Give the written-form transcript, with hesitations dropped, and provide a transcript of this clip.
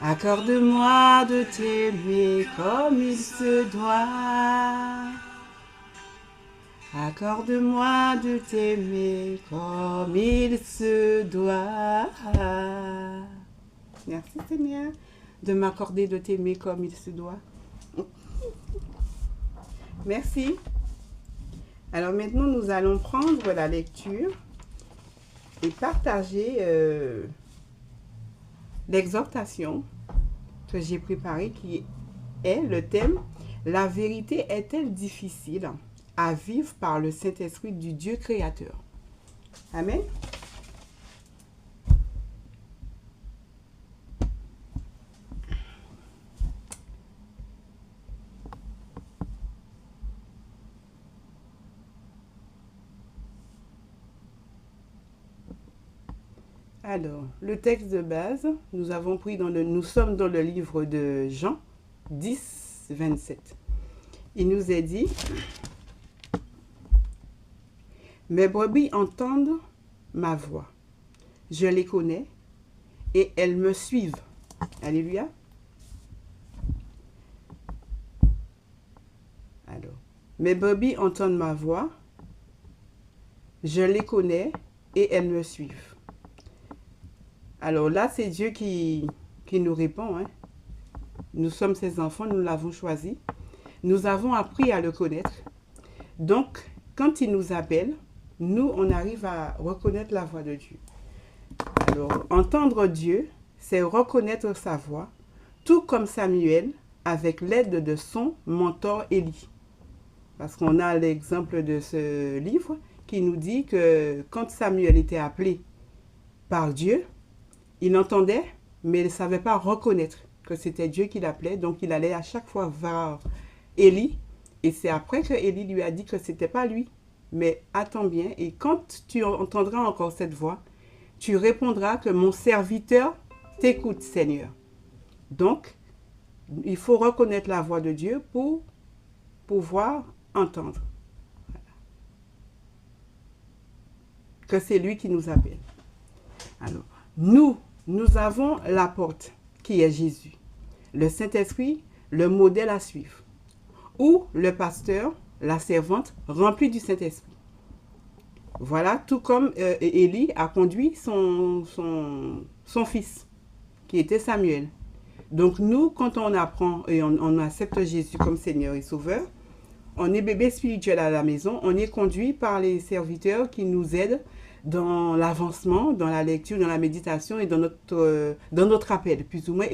Accorde-moi de t'aimer comme il se doit. Accorde-moi de t'aimer comme il se doit. Merci Seigneur de m'accorder de t'aimer comme il se doit. Merci. Alors maintenant, nous allons prendre la lecture et partager l'exhortation que j'ai préparée qui est le thème « La vérité est-elle difficile à vivre par le Saint-Esprit du Dieu créateur ?» Amen. Alors, le texte de base, nous sommes dans le livre de Jean 10, 27. Il nous est dit, « Mes brebis entendent ma voix. Je les connais et elles me suivent. » Alléluia. Alors, mes brebis entendent ma voix. Je les connais et elles me suivent. Alors là, c'est Dieu qui nous répond. Hein. Nous sommes ses enfants, nous l'avons choisi. Nous avons appris à le connaître. Donc, quand il nous appelle, nous, on arrive à reconnaître la voix de Dieu. Alors, entendre Dieu, c'est reconnaître sa voix, tout comme Samuel, avec l'aide de son mentor Élie. Parce qu'on a l'exemple de ce livre qui nous dit que quand Samuel était appelé par Dieu, il entendait, mais il ne savait pas reconnaître que c'était Dieu qui l'appelait. Donc, il allait à chaque fois vers Élie. Et c'est après que Élie lui a dit que ce n'était pas lui. Mais attends bien. Et quand tu entendras encore cette voix, tu répondras que mon serviteur t'écoute, Seigneur. Donc, il faut reconnaître la voix de Dieu pour pouvoir entendre. Voilà. Que c'est lui qui nous appelle. Alors, nous avons la porte qui est Jésus, le Saint-Esprit, le modèle à suivre, ou le pasteur, la servante remplie du Saint-Esprit. Voilà, tout comme Élie a conduit son fils, qui était Samuel. Donc nous, quand on apprend et on accepte Jésus comme Seigneur et Sauveur, on est bébé spirituel à la maison, on est conduit par les serviteurs qui nous aident dans l'avancement, dans la lecture, dans la méditation et dans notre appel, plus ou moins.